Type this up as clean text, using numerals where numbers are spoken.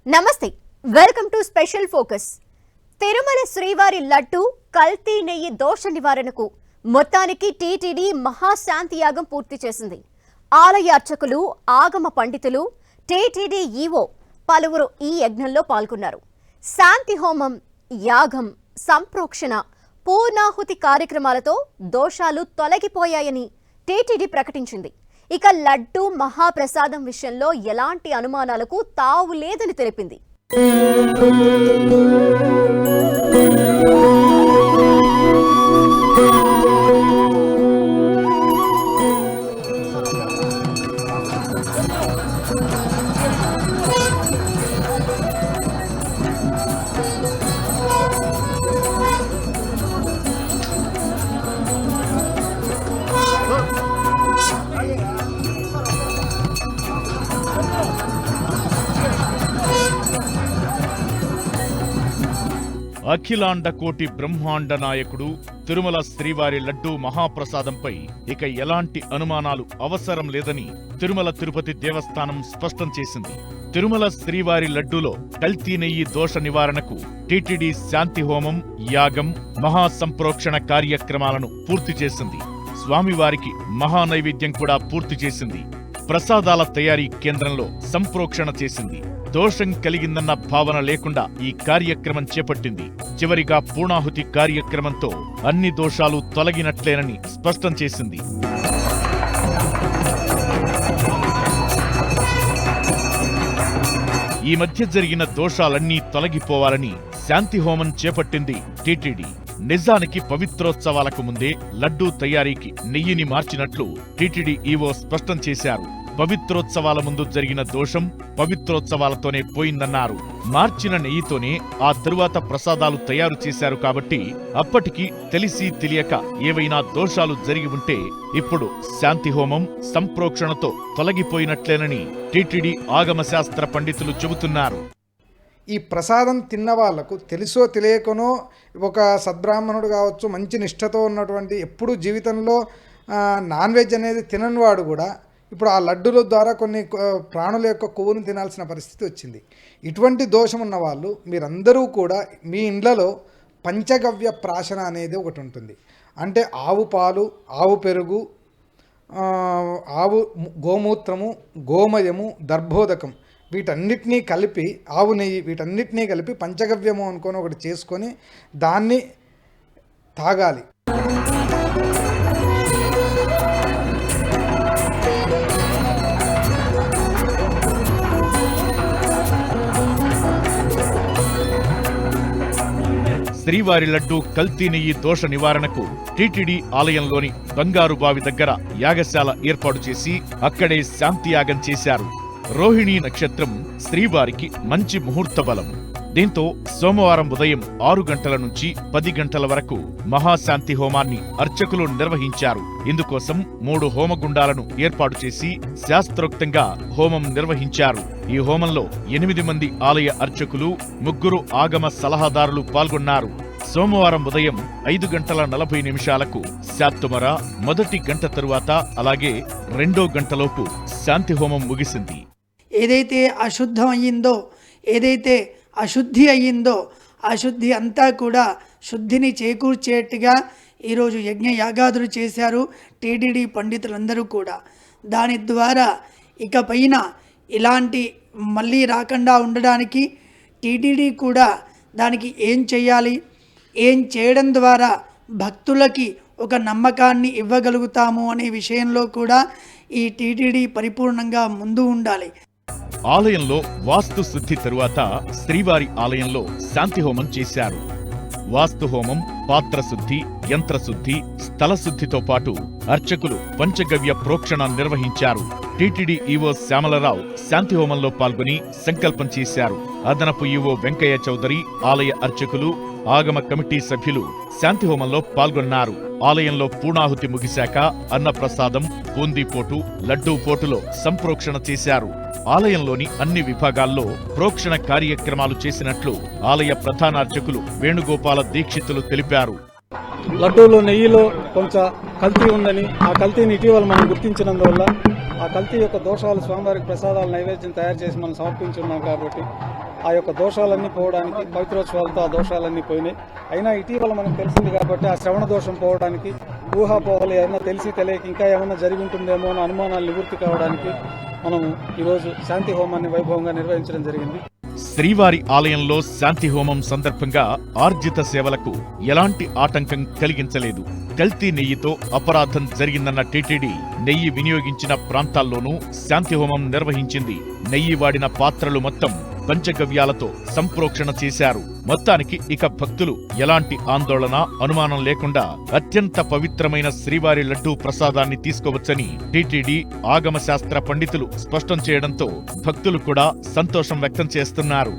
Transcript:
నమస్తే, welcome to special focus. Tirumala శ్రీవారి లడ్డు కల్తీ నెయ్యి దోష నివారణకు మొత్తానికి టీటీడీ మహాశాంతి యాగం పూర్తి చేసింది. ఆలయ అర్చకులు, ఆగమ పండితులు, టీటీడీ ఈవో పలువురు ఈ యజ్ఞంలో పాల్గొన్నారు. శాంతి హోమం, యాగం, సంప్రోక్షణ, పూర్ణాహుతి కార్యక్రమాలతో దోషాలు తొలగిపోయాయని టీటీడీ ప్రకటించింది. ఇక లడ్డు మహాప్రసాదం విషయంలో ఎలాంటి అనుమానాలకు తావు లేదని తెలిపింది. అఖిలాండ కోటి బ్రహ్మాండ నాయకుడు తిరుమల శ్రీవారి లడ్డూ మహాప్రసాదంపై ఇక ఎలాంటి అనుమానాలు అవసరం లేదని తిరుమల తిరుపతి దేవస్థానం స్పష్టం చేసింది. తిరుమల శ్రీవారి లడ్డూలో కల్తీ నెయ్యి దోష నివారణకు టీటీడీ శాంతి హోమం, యాగం, మహాసంప్రోక్షణ కార్యక్రమాలను పూర్తి చేసింది. స్వామివారికి మహానైవేద్యం కూడా పూర్తి చేసింది. ప్రసాదాల తయారీ కేంద్రంలో సంప్రోక్షణ చేసింది. దోషం కలిగిందన్న భావన లేకుండా ఈ కార్యక్రమం చేపట్టింది. చివరిగా పూర్ణాహుతి కార్యక్రమంతో అన్ని దోషాలు తొలగినట్లేనని స్పష్టం చేసింది. ఈ మధ్య జరిగిన దోషాలన్నీ తొలగిపోవాలని శాంతి హోమం చేపట్టింది టీటీడీ. నిజానికి పవిత్రోత్సవాలకు ముందే లడ్డూ తయారీకి నెయ్యిని మార్చినట్లు టీటీడీ ఈవో స్పష్టం చేశారు. పవిత్రోత్సవాల ముందు జరిగిన దోషం పవిత్రోత్సవాలతోనే పోయిందన్నారు. మార్చిన నెయ్యితోనే ఆ తరువాత ప్రసాదాలు తయారు చేశారు కాబట్టి అప్పటికి తెలిసి తెలియక ఏవైనా దోషాలు జరిగి ఉంటే ఇప్పుడు శాంతి హోమం, సంప్రోక్షణతో తొలగిపోయినట్లేనని టీటీడీ ఆగమశాస్త్ర పండితులు చెబుతున్నారు. ఈ ప్రసాదం తిన్న వాళ్లకు తెలుసో తెలియకనో, ఒక సద్బ్రాహ్మణుడు కావచ్చు, మంచి నిష్ఠతో ఉన్నటువంటి, ఎప్పుడూ జీవితంలో నాన్ వెజ్ అనేది తినని వాడు కూడా ఇప్పుడు ఆ లడ్డుల ద్వారా కొన్ని ప్రాణుల యొక్క కొవ్వును తినాల్సిన పరిస్థితి వచ్చింది. ఇటువంటి దోషం ఉన్న వాళ్ళు మీరందరూ కూడా మీ ఇండ్లలో పంచగవ్య ప్రాశన అనేది ఒకటి ఉంటుంది. అంటే ఆవు పాలు, ఆవు పెరుగు, ఆవు గోమూత్రము, గోమయము, దర్భోదకం, వీటన్నిటినీ కలిపి, ఆవు నెయ్యి, వీటన్నిటినీ కలిపి పంచగవ్యము అనుకొని ఒకటి చేసుకొని దాన్ని తాగాలి. శ్రీవారి లడ్డూ కల్తీ నెయ్యి దోష నివారణకు టీటీడీ ఆలయంలోని బంగారు బావి దగ్గర యాగశాల ఏర్పాటు చేసి అక్కడే శాంతి యాగం చేశారు. రోహిణీ నక్షత్రం శ్రీవారికి మంచి ముహూర్త బలం. దీంతో సోమవారం ఉదయం 6 గంటల నుంచి 10 గంటల వరకు మహాశాంతి హోమాన్ని అర్చకులు నిర్వహించారు. ఇందుకోసం 3 హోమగుండాలను ఏర్పాటు చేసి శాస్త్రోక్తంగా హోమం నిర్వహించారు. ఈ హోమంలో 8 మంది ఆలయ అర్చకులు, 3 ఆగమ సలహాదారులు పాల్గొన్నారు. సోమవారం ఉదయం 5 గంటల 40 నిమిషాలకు శాత్తుమర, మొదటి గంట తరువాత అలాగే 2వ గంటలోపు శాంతి హోమం ముగిసింది. ఏదైతే అశుద్ధం అయ్యిందో, ఏదైతే అశుద్ధి అయ్యిందో, అశుద్ధి అంతా కూడా శుద్ధిని చేకూర్చేట్టుగా ఈరోజు యజ్ఞ యాగాదులు చేశారు టీటీడీ పండితులందరూ కూడా. దాని ద్వారా ఇక పైన ఇలాంటి మళ్ళీ రాకుండా ఉండడానికి టీటీడీ కూడా దానికి ఏం చేయాలి, ఏం చేయడం ద్వారా భక్తులకి ఒక నమ్మకాన్ని ఇవ్వగలుగుతాము అనే విషయంలో కూడా ఈ టీటీడీ పరిపూర్ణంగా ముందు ఉండాలి. ఆలయంలో వాస్తు శుద్ధి తరువాత శ్రీవారి ఆలయంలో శాంతి హోమం చేశారు. వాస్తు హోమం, పాత్రశుద్ధి, యంత్రశుద్ధి, స్థల శుద్ధితో పాటు అర్చకులు పంచగవ్య ప్రోక్షణ నిర్వహించారు. టీటీడీ ఈవో శ్యామలరావు శాంతి హోమంలో పాల్గొని సంకల్పం చేశారు. అదనపు ఈవో వెంకయ్య చౌదరి, ఆలయ అర్చకులు, ఆగమ కమిటీ సభ్యులు శాంతి హోమంలో పాల్గొన్నారు. ఆలయంలో పూర్ణాహుతి ముగిశాక అన్నప్రసాదం, బూందీపోటు, లడ్డూ పోటులో సంప్రోక్షణ చేశారు. ఆలయంలోని అన్ని విభాగాల్లో ప్రోక్షణ కార్యక్రమాలు చేసినట్లు ఆలయ ప్రధానార్చకులు వేణుగోపాల దీక్షితులు తెలిపారు. లడ్డూలో నెయ్యిలో కొంచెం కల్తీ ఉందని, ఆ కల్తీని ఇటీవల మనం గుర్తించినందువల్ల ఆ కల్తీ యొక్క దోషాలు స్వామివారికి ప్రసాదాలు నైవేద్యం తయారు చేసి మనం సమర్పించున్నాం కాబట్టి ఆ యొక్క దోషాలన్నీ పోవడానికి పవిత్రోత్సవాలతో ఆ దోషాలన్నీ పోయినాయి. అయినా ఇటీవల మనకు తెలిసింది కాబట్టి ఆ శ్రవణ దోషం పోవడానికి, ఊహాపోహలు ఏమైనా తెలిసి తెలియక ఇంకా ఏమైనా జరిగి ఉంటుందేమో అన్న అనుమానాలు నివృత్తి కావడానికి మనము ఈరోజు శాంతి హోమాన్ని వైభవంగా నిర్వహించడం జరిగింది. శ్రీవారి ఆలయంలో శాంతి హోమం సందర్భంగా ఆర్జిత సేవలకు ఎలాంటి ఆటంకం కలిగించలేదు. కల్తీ నెయ్యితో అపరాధం జరిగిందన్న టీటీడీ నెయ్యి వినియోగించిన ప్రాంతాల్లోనూ శాంతి హోమం నిర్వహించింది. నెయ్యి వాడిన పాత్రలు మొత్తం పంచగవ్యాలతో సంప్రోక్షణ చేశారు. మొత్తానికి ఇక భక్తులు ఎలాంటి ఆందోళన, అనుమానం లేకుండా అత్యంత పవిత్రమైన శ్రీవారి లడ్డూ ప్రసాదాన్ని తీసుకోవచ్చని టీటీడీ ఆగమ శాస్త్ర పండితులు స్పష్టం చేయడంతో భక్తులు కూడా సంతోషం వ్యక్తం చేస్తున్నారు.